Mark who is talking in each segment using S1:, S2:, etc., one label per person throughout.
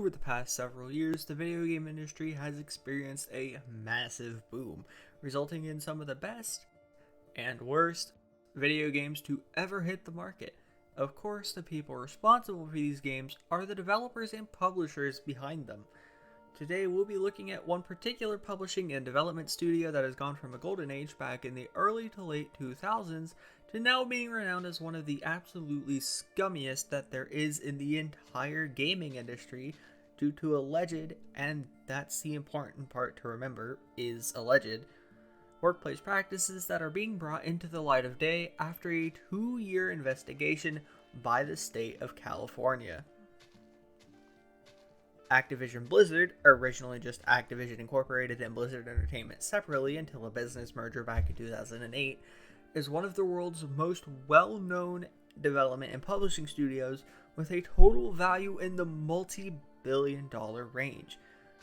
S1: Over the past several years, the video game industry has experienced a massive boom, resulting in some of the best and worst video games to ever hit the market. Of course, the people responsible for these games are the developers and publishers behind them. Today, we'll be looking at one particular publishing and development studio that has gone from a golden age back in the early to late 2000s to now being renowned as one of the absolutely scummiest that there is in the entire gaming industry due to alleged, and that's the important part to remember, is alleged, workplace practices that are being brought into the light of day after a 2-year investigation by the state of California. Activision-Blizzard, originally just Activision Incorporated and Blizzard Entertainment separately until a business merger back in 2008, is one of the world's most well-known development and publishing studios with a total value in the multi-billion-dollar range,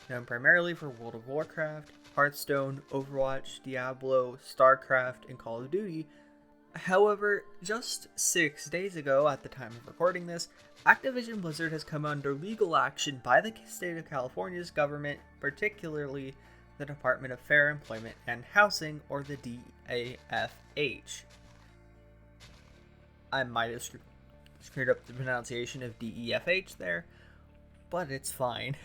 S1: known primarily for World of Warcraft, Hearthstone, Overwatch, Diablo, StarCraft, and Call of Duty. However, just 6 days ago, at the time of recording this, Activision Blizzard has come under legal action by the state of California's government, particularly the Department of Fair Employment and Housing, or the DAFH. I might have screwed up the pronunciation of DEFH there, but it's fine.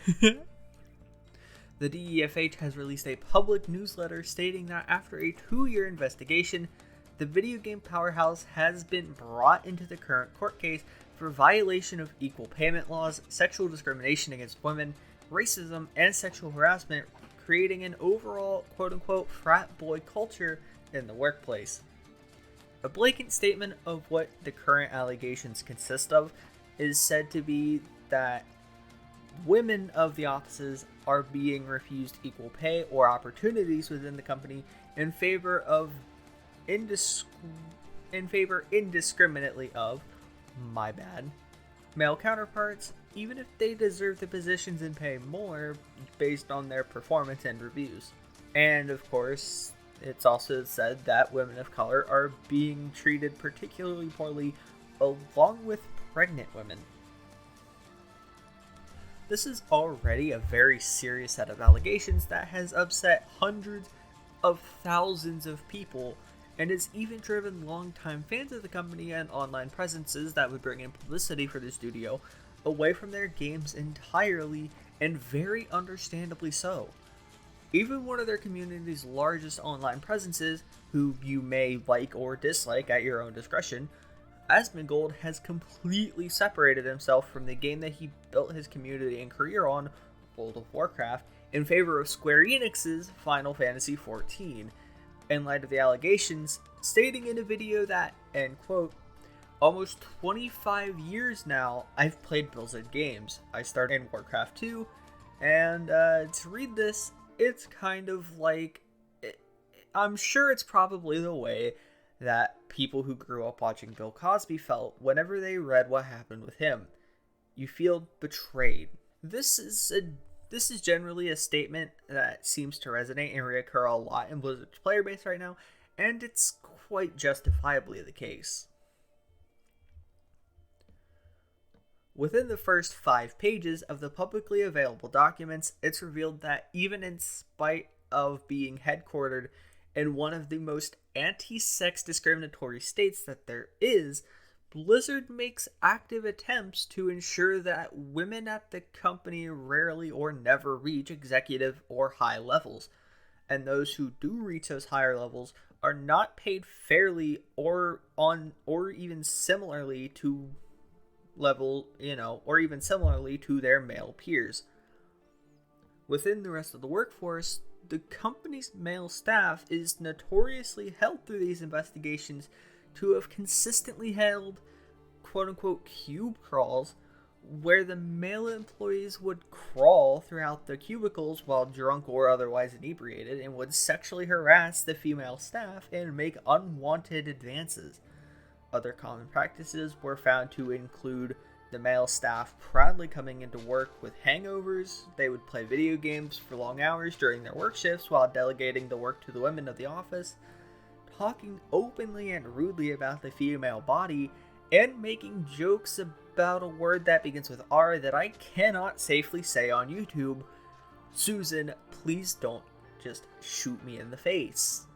S1: The DEFH has released a public newsletter stating that after a 2-year investigation, the video game powerhouse has been brought into the current court case for violation of equal payment laws, sexual discrimination against women, racism, and sexual harassment, creating an overall quote-unquote frat boy culture in the workplace. A blatant statement of what the current allegations consist of is said to be that women of the offices are being refused equal pay or opportunities within the company in favor indiscriminately of, my bad, male counterparts, even if they deserve the positions and pay more based on their performance and reviews. And of course, it's also said that women of color are being treated particularly poorly, along with pregnant women. This is already a very serious set of allegations that has upset hundreds of thousands of people, and has even driven longtime fans of the company and online presences that would bring in publicity for the studio away from their games entirely, and very understandably so. Even one of their community's largest online presences, who you may like or dislike at your own discretion, Asmongold has completely separated himself from the game that he built his community and career on, World of Warcraft, in favor of Square Enix's Final Fantasy XIV, in light of the allegations, stating in a video that, end quote, almost 25 years now I've played Blizzard games. I started in Warcraft 2, and to read this, it's kind of like, I'm sure it's probably the way that people who grew up watching Bill Cosby felt whenever they read what happened with him. You feel betrayed. This is generally a statement that seems to resonate and reoccur a lot in Blizzard's player base right now, and it's quite justifiably the case. Within the first 5 pages of the publicly available documents, it's revealed that even in spite of being headquartered in one of the most anti-sex discriminatory states that there is, Blizzard makes active attempts to ensure that women at the company rarely or never reach executive or high levels, and those who do reach those higher levels are not paid fairly or even similarly to their male peers. Within the rest of the workforce, the company's male staff is notoriously held through these investigations to have consistently held quote-unquote cube crawls, where the male employees would crawl throughout the cubicles while drunk or otherwise inebriated, and would sexually harass the female staff and make unwanted advances. Other common practices were found to include the male staff proudly coming into work with hangovers. They would play video games for long hours during their work shifts while delegating the work to the women of the office, talking openly and rudely about the female body, and making jokes about about a word that begins with R that I cannot safely say on YouTube. Susan, please don't just shoot me in the face.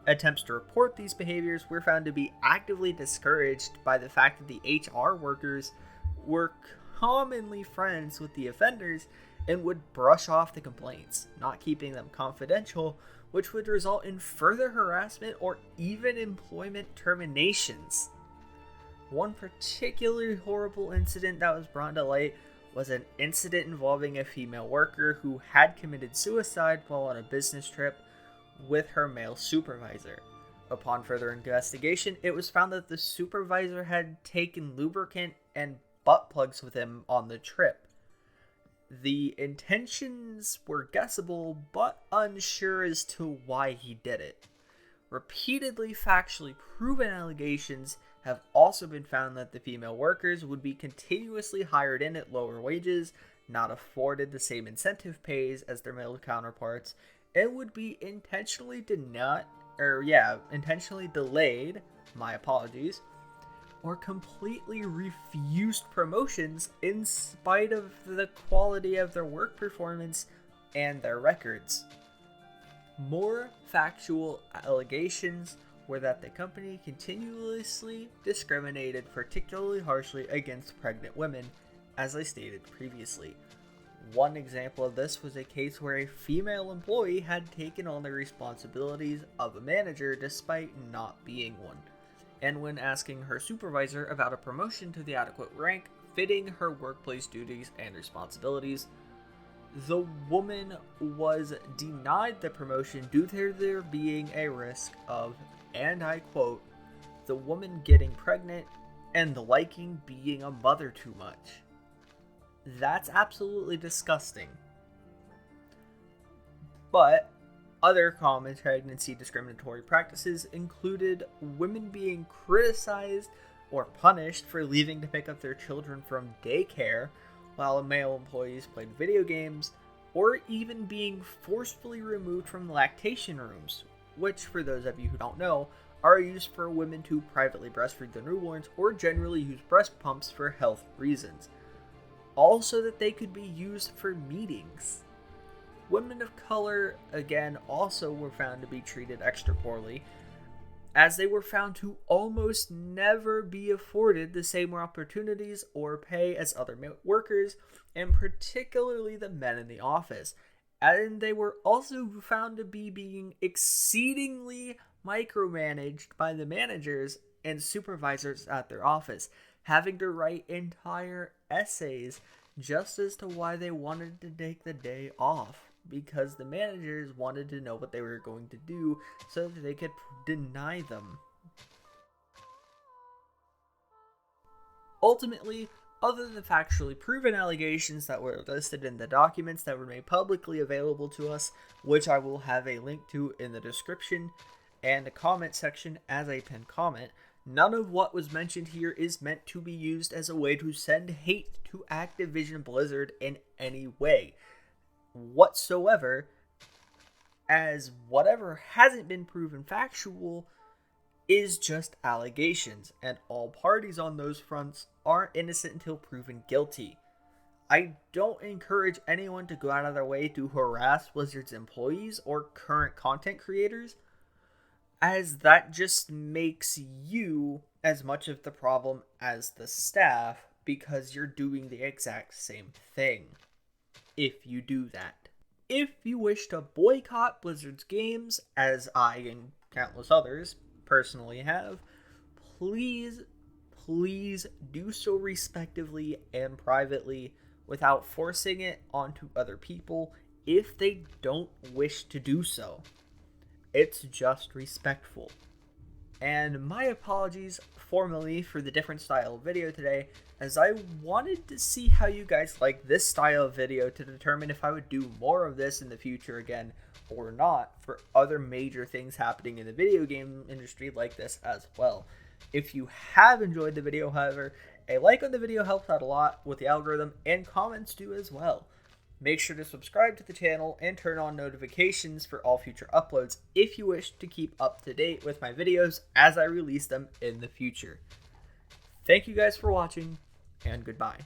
S1: Attempts to report these behaviors were found to be actively discouraged by the fact that the HR workers were commonly friends with the offenders and would brush off the complaints, not keeping them confidential, which would result in further harassment or even employment terminations. One particularly horrible incident that was brought to light was an incident involving a female worker who had committed suicide while on a business trip with her male supervisor. Upon further investigation, it was found that the supervisor had taken lubricant and butt plugs with him on the trip. The intentions were guessable, but unsure as to why he did it. Repeatedly factually proven allegations have also been found that the female workers would be continuously hired in at lower wages, not afforded the same incentive pays as their male counterparts, and would be intentionally delayed, my apologies, or completely refused promotions in spite of the quality of their work performance and their records. More factual allegations were that the company continuously discriminated particularly harshly against pregnant women, as I stated previously. One example of this was a case where a female employee had taken on the responsibilities of a manager despite not being one, and when asking her supervisor about a promotion to the adequate rank fitting her workplace duties and responsibilities, the woman was denied the promotion due to there being a risk of, and I quote, the woman getting pregnant and liking being a mother too much. That's absolutely disgusting. But other common pregnancy discriminatory practices included women being criticized or punished for leaving to pick up their children from daycare while male employees played video games, or even being forcefully removed from lactation rooms, which, for those of you who don't know, are used for women to privately breastfeed their newborns or generally use breast pumps for health reasons. Also that they could be used for meetings. Women of color, again, also were found to be treated extra poorly, as they were found to almost never be afforded the same opportunities or pay as other workers, and particularly the men in the office. And they were also found to be being exceedingly micromanaged by the managers and supervisors at their office, having to write entire essays just as to why they wanted to take the day off, because the managers wanted to know what they were going to do so that they could deny them. Ultimately, other than the factually proven allegations that were listed in the documents that were made publicly available to us, which I will have a link to in the description and a comment section as a pinned comment, none of what was mentioned here is meant to be used as a way to send hate to Activision-Blizzard in any way whatsoever, as whatever hasn't been proven factual is just allegations, and all parties on those fronts are innocent until proven guilty. I don't encourage anyone to go out of their way to harass Blizzard's employees or current content creators, as that just makes you as much of the problem as the staff, because you're doing the exact same thing if you do that. If you wish to boycott Blizzard's games, as I and countless others personally have, please do so respectively and privately without forcing it onto other people if they don't wish to do so. It's just respectful. And my apologies formally for the different style of video today, as I wanted to see how you guys like this style of video to determine if I would do more of this in the future again or not for other major things happening in the video game industry like this as well. If you have enjoyed the video, however, a like on the video helps out a lot with the algorithm, and comments do as well. Make sure to subscribe to the channel and turn on notifications for all future uploads if you wish to keep up to date with my videos as I release them in the future. Thank you guys for watching, and goodbye.